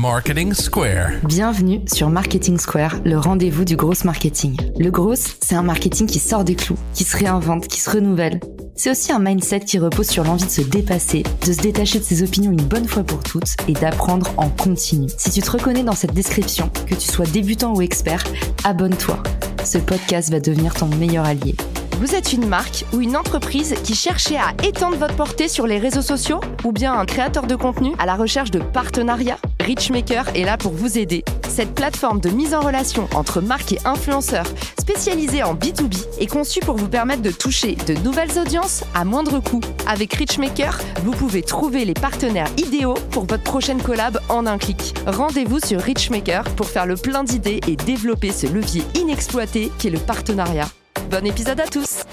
Marketing Square. Bienvenue sur Marketing Square, le rendez-vous du gros marketing. Le gros, c'est un marketing qui sort des clous, qui se réinvente, qui se renouvelle. C'est aussi un mindset qui repose sur l'envie de se dépasser, de se détacher de ses opinions une bonne fois pour toutes et d'apprendre en continu. Si tu te reconnais dans cette description, que tu sois débutant ou expert, abonne-toi. Ce podcast va devenir ton meilleur allié. Vous êtes une marque ou une entreprise qui cherchez à étendre votre portée sur les réseaux sociaux ou bien un créateur de contenu à la recherche de partenariats? Richmaker est là pour vous aider. Cette plateforme de mise en relation entre marques et influenceurs spécialisée en B2B est conçue pour vous permettre de toucher de nouvelles audiences à moindre coût. Avec Richmaker, vous pouvez trouver les partenaires idéaux pour votre prochaine collab en un clic. Rendez-vous sur Richmaker pour faire le plein d'idées et développer ce levier inexploité qu'est le partenariat. Bon épisode à tous!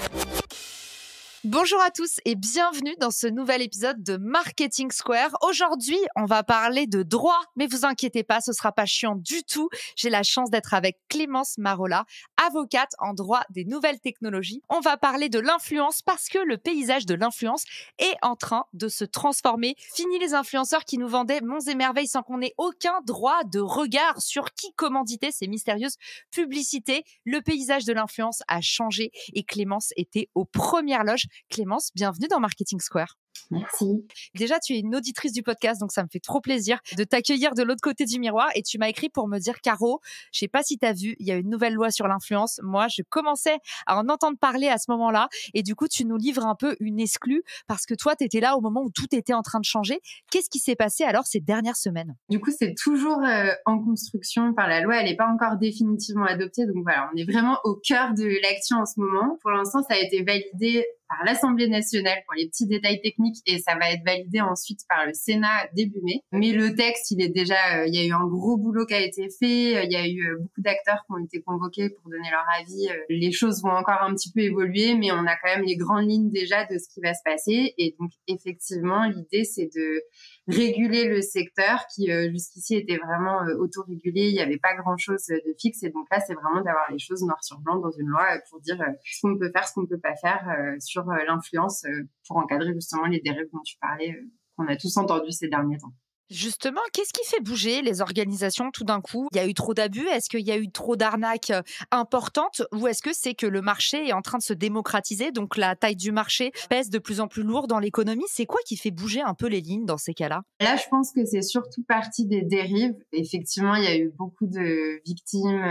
Bonjour à tous et bienvenue dans ce nouvel épisode de Marketing Square. Aujourd'hui, on va parler de droit, mais vous inquiétez pas, ce sera pas chiant du tout. J'ai la chance d'être avec Clémence Marola, avocate en droit des nouvelles technologies. On va parler de l'influence parce que le paysage de l'influence est en train de se transformer. Fini les influenceurs qui nous vendaient monts et merveilles sans qu'on ait aucun droit de regard sur qui commanditait ces mystérieuses publicités. Le paysage de l'influence a changé et Clémence était aux premières loges. Clémence, bienvenue dans Marketing Square. Merci. Déjà, tu es une auditrice du podcast, donc ça me fait trop plaisir de t'accueillir de l'autre côté du miroir. Et tu m'as écrit pour me dire, Caro, je sais pas si tu as vu, il y a une nouvelle loi sur l'influence. Moi, je commençais à en entendre parler à ce moment-là. Et du coup, tu nous livres un peu une exclue parce que toi, tu étais là au moment où tout était en train de changer. Qu'est-ce qui s'est passé alors ces dernières semaines? Du coup, c'est toujours en construction. Par la loi, elle n'est pas encore définitivement adoptée. Donc voilà, on est vraiment au cœur de l'action en ce moment. Pour l'instant, ça a été validé par l'Assemblée nationale pour les petits détails techniques et ça va être validé ensuite par le Sénat début mai. Mais le texte, il est déjà, il y a eu un gros boulot qui a été fait, il y a eu beaucoup d'acteurs qui ont été convoqués pour donner leur avis. Les choses vont encore un petit peu évoluer, mais on a quand même les grandes lignes déjà de ce qui va se passer. Et donc, effectivement, l'idée, c'est de réguler le secteur qui jusqu'ici était vraiment autorégulé, il n'y avait pas grand-chose de fixe. Et donc là, c'est vraiment d'avoir les choses noir sur blanc dans une loi pour dire ce qu'on peut faire, ce qu'on ne peut pas faire sur l'influence pour encadrer justement les dérives dont tu parlais, qu'on a tous entendu ces derniers temps. Justement, qu'est-ce qui fait bouger les organisations tout d'un coup? Il y a eu trop d'abus? Est-ce qu'il y a eu trop d'arnaques importantes? Ou est-ce que c'est que le marché est en train de se démocratiser, donc la taille du marché pèse de plus en plus lourd dans l'économie? C'est quoi qui fait bouger un peu les lignes dans ces cas-là? Là, je pense que c'est surtout partie des dérives. Effectivement, il y a eu beaucoup de victimes.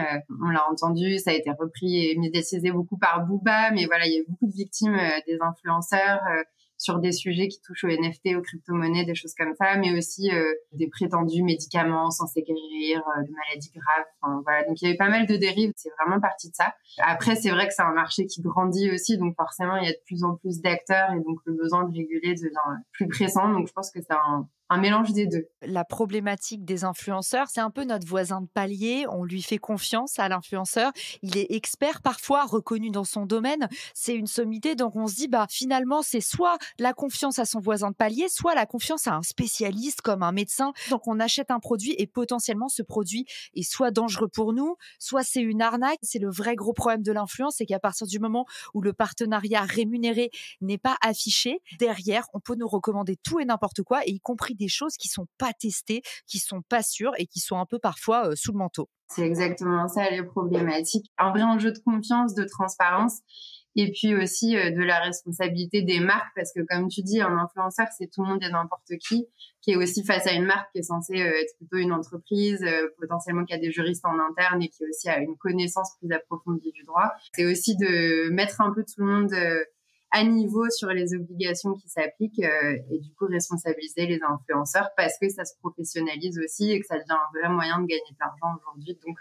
On l'a entendu, ça a été repris et médiatisé beaucoup par Booba. Mais voilà, il y a eu beaucoup de victimes des influenceurs sur des sujets qui touchent aux NFT, aux crypto-monnaies, des choses comme ça, mais aussi des prétendus médicaments censés guérir de maladies graves. Enfin, voilà. Donc, il y a eu pas mal de dérives. C'est vraiment partie de ça. Après, c'est vrai que c'est un marché qui grandit aussi. Donc, forcément, il y a de plus en plus d'acteurs et donc le besoin de réguler devient plus pressant. Donc, je pense que c'est un mélange des deux. La problématique des influenceurs, c'est un peu notre voisin de palier. On lui fait confiance à l'influenceur. Il est expert parfois, reconnu dans son domaine. C'est une sommité. Donc, on se dit, finalement, c'est soit la confiance à son voisin de palier, soit la confiance à un spécialiste comme un médecin. Donc, on achète un produit et potentiellement, ce produit est soit dangereux pour nous, soit c'est une arnaque. C'est le vrai gros problème de l'influence, c'est qu'à partir du moment où le partenariat rémunéré n'est pas affiché, derrière, on peut nous recommander tout et n'importe quoi, et y compris des choses qui sont pas testées, qui sont pas sûres et qui sont un peu parfois sous le manteau. C'est exactement ça les problématiques. Un vrai enjeu de confiance, de transparence et puis aussi de la responsabilité des marques parce que comme tu dis, un influenceur, c'est tout le monde et n'importe qui est aussi face à une marque qui est censée être plutôt une entreprise, potentiellement qui a des juristes en interne et qui aussi a une connaissance plus approfondie du droit. C'est aussi de mettre un peu tout le monde à niveau sur les obligations qui s'appliquent et du coup responsabiliser les influenceurs parce que ça se professionnalise aussi et que ça devient un vrai moyen de gagner de l'argent aujourd'hui. Donc,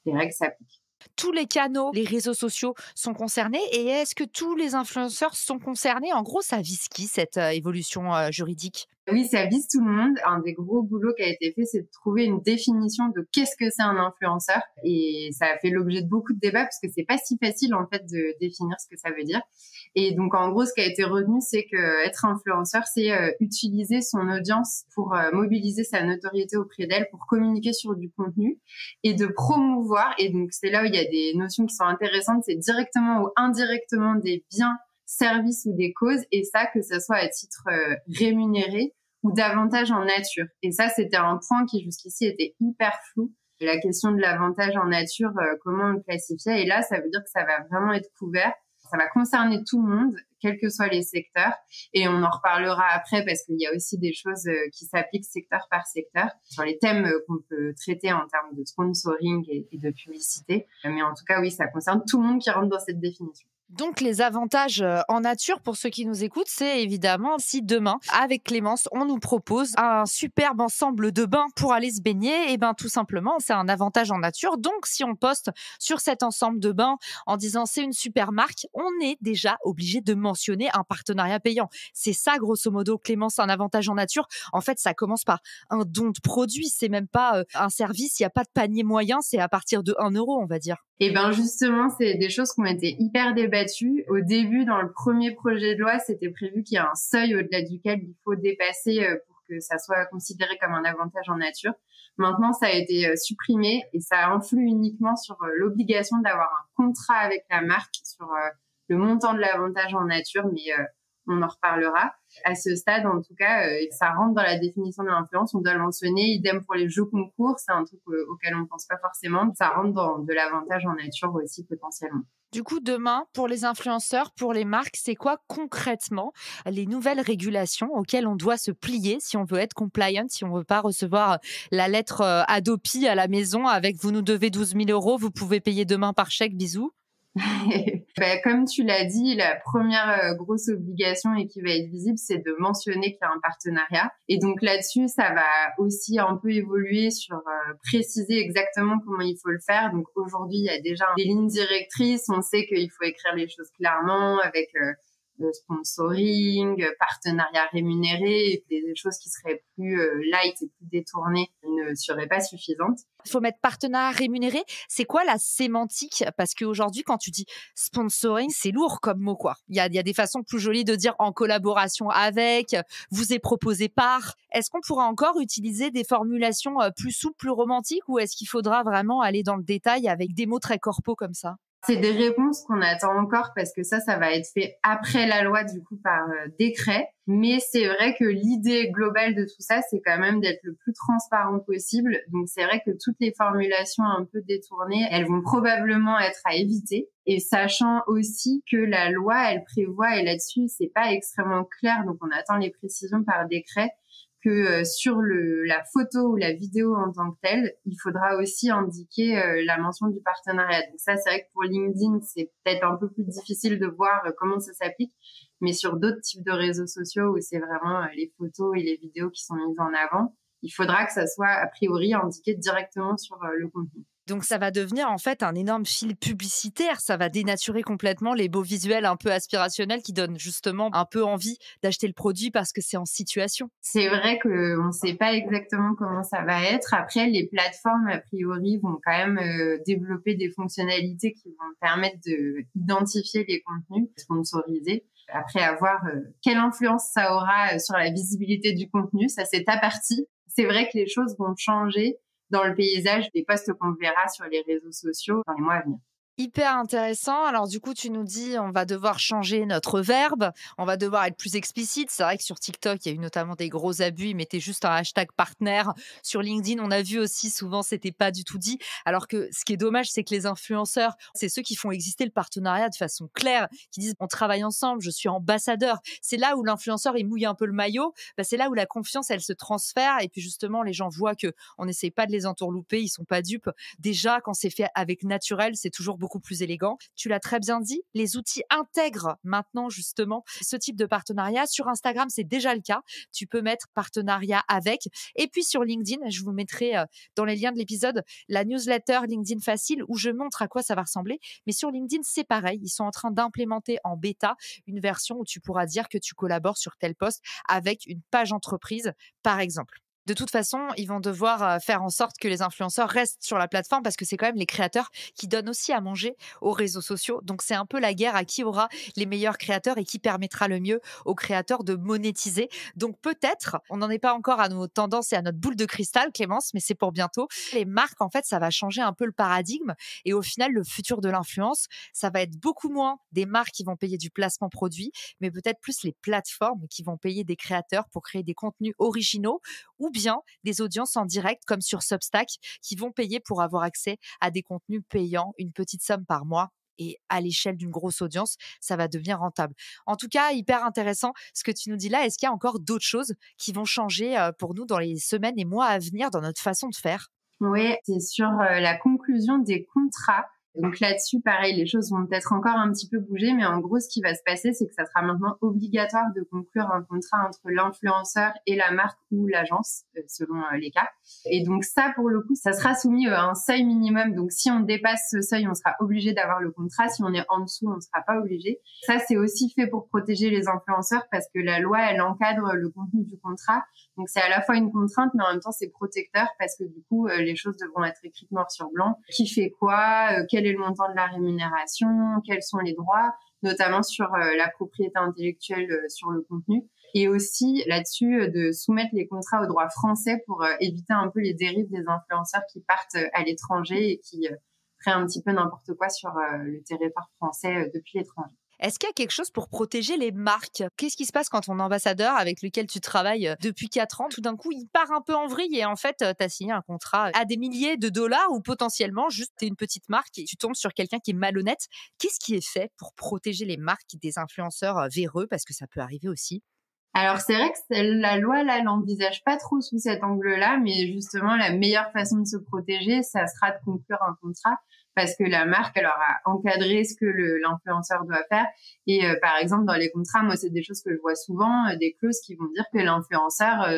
les règles s'appliquent. Tous les canaux, les réseaux sociaux sont concernés et est-ce que tous les influenceurs sont concernés? En gros, ça vise qui cette évolution juridique? Oui, ça vise tout le monde. Un des gros boulots qui a été fait, c'est de trouver une définition de qu'est-ce que c'est un influenceur. Et ça a fait l'objet de beaucoup de débats parce que c'est pas si facile, en fait, de définir ce que ça veut dire. Et donc, en gros, ce qui a été retenu, c'est que être influenceur, c'est utiliser son audience pour mobiliser sa notoriété auprès d'elle, pour communiquer sur du contenu et de promouvoir. Et donc, c'est là où il y a des notions qui sont intéressantes. C'est directement ou indirectement des biens, services ou des causes, et ça, que ce soit à titre rémunéré ou davantage en nature. Et ça, c'était un point qui jusqu'ici était hyper flou. La question de l'avantage en nature, comment on le classifiait. Et là, ça veut dire que ça va vraiment être couvert. Ça va concerner tout le monde, quels que soient les secteurs. Et on en reparlera après parce qu'il y a aussi des choses qui s'appliquent secteur par secteur sur les thèmes qu'on peut traiter en termes de sponsoring et de publicité. Mais en tout cas, oui, ça concerne tout le monde qui rentre dans cette définition. Donc, les avantages en nature, pour ceux qui nous écoutent, c'est évidemment si demain, avec Clémence, on nous propose un superbe ensemble de bains pour aller se baigner, et ben tout simplement, c'est un avantage en nature. Donc, si on poste sur cet ensemble de bains en disant c'est une super marque, on est déjà obligé de mentionner un partenariat payant. C'est ça, grosso modo, Clémence, un avantage en nature. En fait, ça commence par un don de produit. C'est même pas un service, il n'y a pas de panier moyen, c'est à partir de 1 euro, on va dire. Et ben justement, c'est des choses qui ont été hyper débattues. Au début, dans le premier projet de loi, c'était prévu qu'il y a un seuil au-delà duquel il faut dépasser pour que ça soit considéré comme un avantage en nature. Maintenant, ça a été supprimé et ça influe uniquement sur l'obligation d'avoir un contrat avec la marque, sur le montant de l'avantage en nature, mais on en reparlera. À ce stade, en tout cas, ça rentre dans la définition de l'influence. On doit le mentionner. Idem pour les jeux concours. C'est un truc auquel on ne pense pas forcément. Ça rentre dans de l'avantage en nature aussi, potentiellement. Du coup, demain, pour les influenceurs, pour les marques, c'est quoi concrètement les nouvelles régulations auxquelles on doit se plier si on veut être compliant, si on ne veut pas recevoir la lettre Adopi à la maison avec « vous nous devez 12 000 €, vous pouvez payer demain par chèque, bisous ». Comme tu l'as dit, la première grosse obligation et qui va être visible, c'est de mentionner qu'il y a un partenariat. Et donc là-dessus, ça va aussi un peu évoluer sur préciser exactement comment il faut le faire. Donc aujourd'hui, il y a déjà des lignes directrices. On sait qu'il faut écrire les choses clairement avec le sponsoring, partenariat rémunéré, et des choses qui seraient plus light et plus détournées ne seraient pas suffisantes. Il faut mettre partenariat rémunéré. C'est quoi la sémantique? Parce qu'aujourd'hui, quand tu dis sponsoring, c'est lourd comme mot, quoi. Il y a des façons plus jolies de dire en collaboration avec, vous est proposé par. Est-ce qu'on pourra encore utiliser des formulations plus souples, plus romantiques, ou est-ce qu'il faudra vraiment aller dans le détail avec des mots très corpaux comme ça? C'est des réponses qu'on attend encore parce que ça va être fait après la loi, du coup, par décret. Mais c'est vrai que l'idée globale de tout ça, c'est quand même d'être le plus transparent possible. Donc, c'est vrai que toutes les formulations un peu détournées, elles vont probablement être à éviter. Et sachant aussi que la loi, elle prévoit, et là-dessus, c'est pas extrêmement clair, donc on attend les précisions par décret, que sur la photo ou la vidéo en tant que telle, il faudra aussi indiquer la mention du partenariat. Donc ça, c'est vrai que pour LinkedIn, c'est peut-être un peu plus difficile de voir comment ça s'applique, mais sur d'autres types de réseaux sociaux où c'est vraiment les photos et les vidéos qui sont mises en avant, il faudra que ça soit a priori indiqué directement sur le contenu. Donc, ça va devenir en fait un énorme fil publicitaire. Ça va dénaturer complètement les beaux visuels un peu aspirationnels qui donnent justement un peu envie d'acheter le produit parce que c'est en situation. C'est vrai qu'on ne sait pas exactement comment ça va être. Après, les plateformes, a priori, vont quand même développer des fonctionnalités qui vont permettre d'identifier les contenus sponsorisés. Après, à voir quelle influence ça aura sur la visibilité du contenu. Ça, c'est ta partie. C'est vrai que les choses vont changer dans le paysage des posts qu'on verra sur les réseaux sociaux dans les mois à venir. Hyper intéressant. Alors du coup, tu nous dis, on va devoir changer notre verbe, on va devoir être plus explicite. C'est vrai que sur TikTok, il y a eu notamment des gros abus. Ils mettaient juste un hashtag partenaire. Sur LinkedIn, on a vu aussi souvent, c'était pas du tout dit. Alors que ce qui est dommage, c'est que les influenceurs, c'est ceux qui font exister le partenariat de façon claire, qui disent, on travaille ensemble, je suis ambassadeur. C'est là où l'influenceur, il mouille un peu le maillot. C'est là où la confiance, elle se transfère. Et puis justement, les gens voient que on n'essaye pas de les entourlouper, ils sont pas dupes. Déjà, quand c'est fait avec naturel, c'est toujours beaucoup plus élégant. Tu l'as très bien dit, les outils intègrent maintenant justement ce type de partenariat. Sur Instagram, c'est déjà le cas. Tu peux mettre partenariat avec. Et puis sur LinkedIn, je vous mettrai dans les liens de l'épisode la newsletter LinkedIn Facile où je montre à quoi ça va ressembler. Mais sur LinkedIn, c'est pareil. Ils sont en train d'implémenter en bêta une version où tu pourras dire que tu collabores sur tel poste avec une page entreprise, par exemple. De toute façon, ils vont devoir faire en sorte que les influenceurs restent sur la plateforme parce que c'est quand même les créateurs qui donnent aussi à manger aux réseaux sociaux. Donc, c'est un peu la guerre à qui aura les meilleurs créateurs et qui permettra le mieux aux créateurs de monétiser. Donc, peut-être, on n'en est pas encore à nos tendances et à notre boule de cristal, Clémence, mais c'est pour bientôt. Les marques, en fait, ça va changer un peu le paradigme. Et au final, le futur de l'influence, ça va être beaucoup moins des marques qui vont payer du placement produit, mais peut-être plus les plateformes qui vont payer des créateurs pour créer des contenus originaux ou bien des audiences en direct comme sur Substack qui vont payer pour avoir accès à des contenus payants, une petite somme par mois. Et à l'échelle d'une grosse audience, ça va devenir rentable. En tout cas, hyper intéressant ce que tu nous dis là. Est-ce qu'il y a encore d'autres choses qui vont changer pour nous dans les semaines et mois à venir dans notre façon de faire? Oui, c'est sur la conclusion des contrats. Donc là-dessus, pareil, les choses vont peut-être encore un petit peu bouger, mais en gros, ce qui va se passer, c'est que ça sera maintenant obligatoire de conclure un contrat entre l'influenceur et la marque ou l'agence, selon les cas. Et donc ça, pour le coup, ça sera soumis à un seuil minimum. Donc si on dépasse ce seuil, on sera obligé d'avoir le contrat. Si on est en dessous, on ne sera pas obligé. Ça, c'est aussi fait pour protéger les influenceurs parce que la loi, elle encadre le contenu du contrat. Donc c'est à la fois une contrainte, mais en même temps, c'est protecteur parce que du coup, les choses devront être écrites noir sur blanc. Qui fait quoi, quel est le montant de la rémunération, quels sont les droits, notamment sur la propriété intellectuelle sur le contenu. Et aussi là-dessus de soumettre les contrats au droit français pour éviter un peu les dérives des influenceurs qui partent à l'étranger et qui feraient un petit peu n'importe quoi sur le territoire français depuis l'étranger. Est-ce qu'il y a quelque chose pour protéger les marques? Qu'est-ce qui se passe quand ton ambassadeur avec lequel tu travailles depuis 4 ans, tout d'un coup, il part un peu en vrille et en fait, tu as signé un contrat à des milliers de dollars ou potentiellement juste t'es une petite marque et tu tombes sur quelqu'un qui est malhonnête. Qu'est-ce qui est fait pour protéger les marques des influenceurs véreux? Parce que ça peut arriver aussi. Alors c'est vrai que la loi là, elle n'envisage pas trop sous cet angle-là, mais justement la meilleure façon de se protéger, ça sera de conclure un contrat parce que la marque elle aura encadré ce que l'influenceur doit faire. Et par exemple dans les contrats, moi c'est des choses que je vois souvent, des clauses qui vont dire que l'influenceur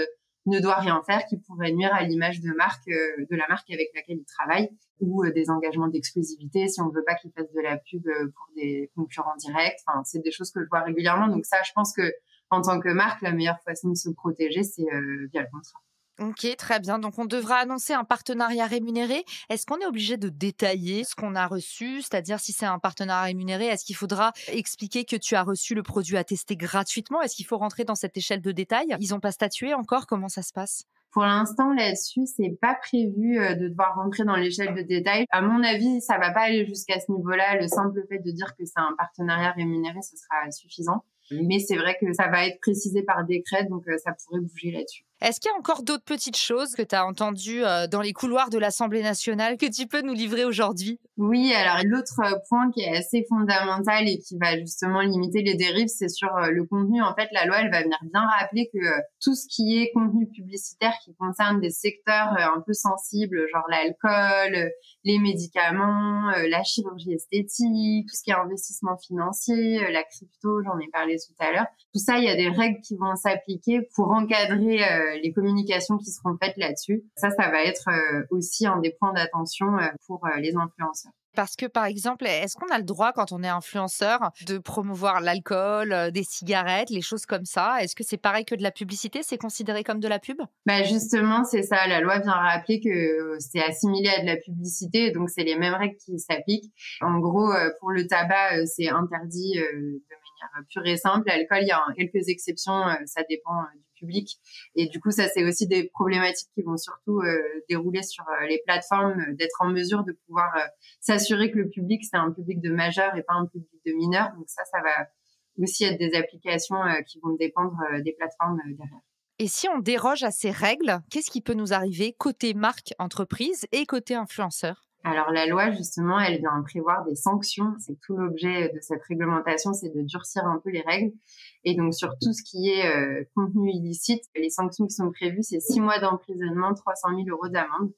ne doit rien faire qui pourrait nuire à l'image de marque de la marque avec laquelle il travaille ou des engagements d'exclusivité si on ne veut pas qu'il fasse de la pub pour des concurrents directs. Enfin c'est des choses que je vois régulièrement. Donc ça, je pense que en tant que marque, la meilleure façon de se protéger, c'est via le contrat. Ok, très bien. Donc, on devra annoncer un partenariat rémunéré. Est-ce qu'on est obligé de détailler ce qu'on a reçu? C'est-à-dire, si c'est un partenariat rémunéré, est-ce qu'il faudra expliquer que tu as reçu le produit à tester gratuitement? Est-ce qu'il faut rentrer dans cette échelle de détail? Ils n'ont pas statué encore? Comment ça se passe? Pour l'instant, là-dessus, c'est pas prévu de devoir rentrer dans l'échelle de détail. À mon avis, ça va pas aller jusqu'à ce niveau-là. Le simple fait de dire que c'est un partenariat rémunéré, ce sera suffisant. Mais c'est vrai que ça va être précisé par décret, donc ça pourrait bouger là-dessus. Est-ce qu'il y a encore d'autres petites choses que tu as entendues dans les couloirs de l'Assemblée nationale que tu peux nous livrer aujourd'hui? Oui, alors l'autre point qui est assez fondamental et qui va justement limiter les dérives, c'est sur le contenu. En fait, la loi, elle va venir bien rappeler que tout ce qui est contenu publicitaire qui concerne des secteurs un peu sensibles, genre l'alcool, les médicaments, la chirurgie esthétique, tout ce qui est investissement financier, la crypto, j'en ai parlé tout à l'heure. Tout ça, il y a des règles qui vont s'appliquer pour encadrer les communications qui seront faites là-dessus. Ça va être aussi un des points d'attention pour les influenceurs. Parce que, par exemple, est-ce qu'on a le droit, quand on est influenceur, de promouvoir l'alcool, des cigarettes, les choses comme ça? Est-ce que c'est pareil que de la publicité? C'est considéré comme de la pub? Justement, c'est ça. La loi vient rappeler que c'est assimilé à de la publicité, donc c'est les mêmes règles qui s'appliquent. En gros, pour le tabac, c'est interdit de manière pure et simple. L'alcool, il y a quelques exceptions, ça dépend du public. Et du coup, ça, c'est aussi des problématiques qui vont surtout dérouler sur les plateformes, d'être en mesure de pouvoir s'assurer que le public, c'est un public de majeurs et pas un public de mineurs. Donc ça va aussi être des applications qui vont dépendre des plateformes derrière. Et si on déroge à ces règles, qu'est-ce qui peut nous arriver côté marque, entreprise et côté influenceur? Alors la loi, justement, elle vient prévoir des sanctions. C'est tout l'objet de cette réglementation, c'est de durcir un peu les règles. Et donc sur tout ce qui est contenu illicite, les sanctions qui sont prévues, c'est 6 mois d'emprisonnement, 300 000 € d'amende.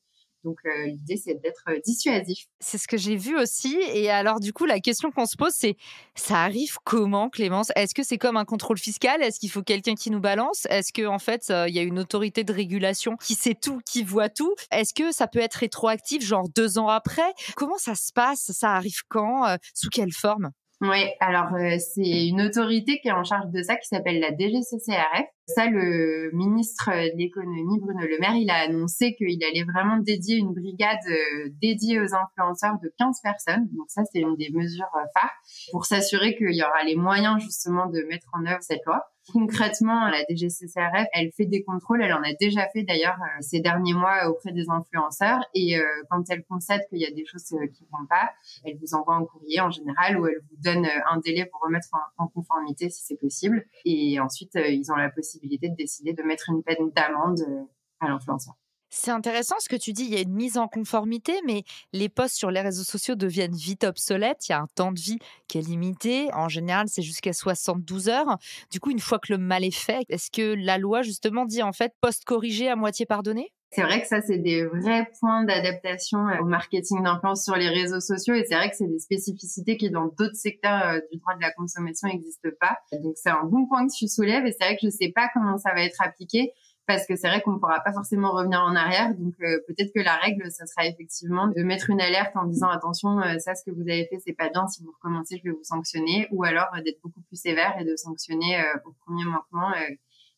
Donc l'idée, c'est d'être dissuasif. C'est ce que j'ai vu aussi. Et alors du coup, la question qu'on se pose, c'est ça arrive comment, Clémence? Est-ce que c'est comme un contrôle fiscal? Est-ce qu'il faut quelqu'un qui nous balance? Est-ce qu'en fait, il y a une autorité de régulation qui sait tout, qui voit tout? Est-ce que ça peut être rétroactif, genre 2 ans après? Comment ça se passe? Ça arrive quand? Sous quelle forme? Oui, alors c'est une autorité qui est en charge de ça qui s'appelle la DGCCRF. Ça, le ministre de l'économie, Bruno Le Maire, il a annoncé qu'il allait vraiment dédier une brigade dédiée aux influenceurs de 15 personnes. Donc ça, c'est une des mesures phares pour s'assurer qu'il y aura les moyens justement de mettre en œuvre cette loi. Concrètement, la DGCCRF, elle fait des contrôles. Elle en a déjà fait d'ailleurs ces derniers mois auprès des influenceurs. Et quand elle constate qu'il y a des choses qui vont pas, elle vous envoie un courrier en général où elle vous donne un délai pour remettre en conformité si c'est possible. Et ensuite, ils ont la possibilité de décider de mettre une peine d'amende à l'influenceur. C'est intéressant ce que tu dis, il y a une mise en conformité, mais les posts sur les réseaux sociaux deviennent vite obsolètes. Il y a un temps de vie qui est limité. En général, c'est jusqu'à 72 heures. Du coup, une fois que le mal est fait, est-ce que la loi, justement, dit en fait post corrigé à moitié pardonné ? C'est vrai que ça, c'est des vrais points d'adaptation au marketing d'influence sur les réseaux sociaux. Et c'est vrai que c'est des spécificités qui, dans d'autres secteurs du droit de la consommation, n'existent pas. Donc, c'est un bon point que tu soulèves. Et c'est vrai que je sais pas comment ça va être appliqué. Parce que c'est vrai qu'on ne pourra pas forcément revenir en arrière. Donc, peut-être que la règle, ça sera effectivement de mettre une alerte en disant « Attention, ça, ce que vous avez fait, c'est pas bien. Si vous recommencez, je vais vous sanctionner. » Ou alors d'être beaucoup plus sévère et de sanctionner au premier manquement.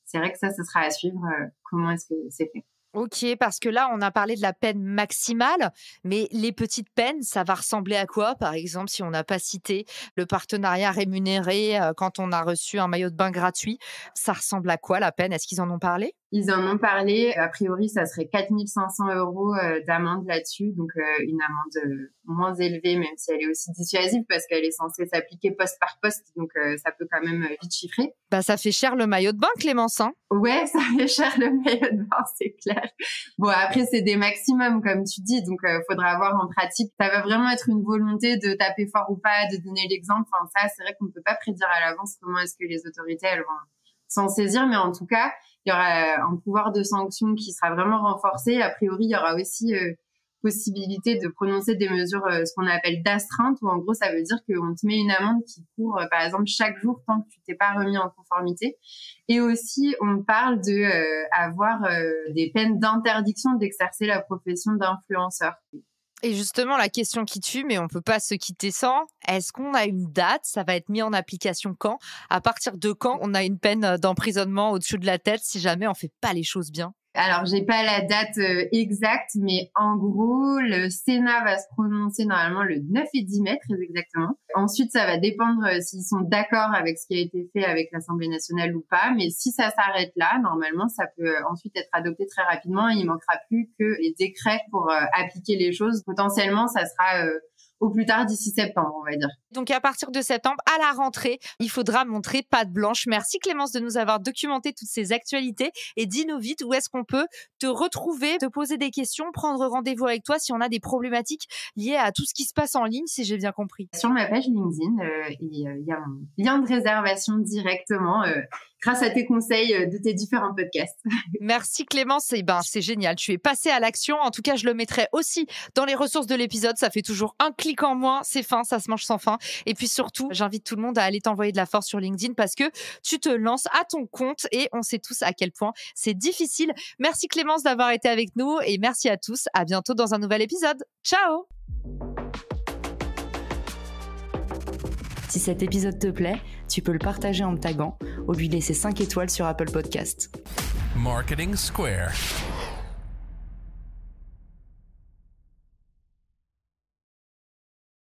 C'est vrai que ça sera à suivre. Comment est-ce que c'est fait ? Ok, parce que là, on a parlé de la peine maximale, mais les petites peines, ça va ressembler à quoi ? Par exemple, si on n'a pas cité le partenariat rémunéré quand on a reçu un maillot de bain gratuit, ça ressemble à quoi la peine ? Est-ce qu'ils en ont parlé ? Ils en ont parlé. A priori, ça serait 4 500 € d'amende là-dessus. Donc, une amende moins élevée, même si elle est aussi dissuasive parce qu'elle est censée s'appliquer poste par poste. Donc, ça peut quand même vite chiffrer. Bah, ça fait cher le maillot de bain, Clémence, hein ? Ouais, ça fait cher le maillot de bain, c'est clair. Bon, après, c'est des maximums, comme tu dis. Donc, faudra voir en pratique. Ça va vraiment être une volonté de taper fort ou pas, de donner l'exemple. Enfin, ça, c'est vrai qu'on ne peut pas prédire à l'avance comment est-ce que les autorités, elles vont s'en saisir. Mais en tout cas, il y aura un pouvoir de sanction qui sera vraiment renforcé. A priori, il y aura aussi possibilité de prononcer des mesures, ce qu'on appelle d'astreinte, où en gros, ça veut dire qu'on te met une amende qui court, par exemple, chaque jour tant que tu t'es pas remis en conformité. Et aussi, on parle de avoir des peines d'interdiction d'exercer la profession d'influenceur. Et justement, la question qui tue, mais on ne peut pas se quitter sans, est-ce qu'on a une date ? Ça va être mis en application quand ? À partir de quand on a une peine d'emprisonnement au-dessus de la tête si jamais on ne fait pas les choses bien ? Alors, j'ai pas la date exacte, mais en gros, le Sénat va se prononcer normalement le 9 et 10 mai, très exactement. Ensuite, ça va dépendre s'ils sont d'accord avec ce qui a été fait avec l'Assemblée nationale ou pas. Mais si ça s'arrête là, normalement, ça peut ensuite être adopté très rapidement et il manquera plus que les décrets pour appliquer les choses. Potentiellement, ça sera au plus tard d'ici septembre, on va dire. Donc, à partir de septembre, à la rentrée, il faudra montrer patte blanche. Merci Clémence de nous avoir documenté toutes ces actualités et dis-nous vite où est-ce qu'on peut te retrouver, te poser des questions, prendre rendez-vous avec toi si on a des problématiques liées à tout ce qui se passe en ligne, si j'ai bien compris. Sur ma page LinkedIn, il y a mon lien de réservation directement grâce à tes conseils de tes différents podcasts. Merci Clémence, c'est génial. Tu es passée à l'action. En tout cas, je le mettrai aussi dans les ressources de l'épisode. Ça fait toujours un clic en moins. C'est fin, ça se mange sans fin. Et puis surtout, j'invite tout le monde à aller t'envoyer de la force sur LinkedIn parce que tu te lances à ton compte et on sait tous à quel point c'est difficile. Merci Clémence d'avoir été avec nous et merci à tous. À bientôt dans un nouvel épisode. Ciao! Si cet épisode te plaît, tu peux le partager en me taguant ou lui laisser 5 étoiles sur Apple Podcasts. Marketing Square.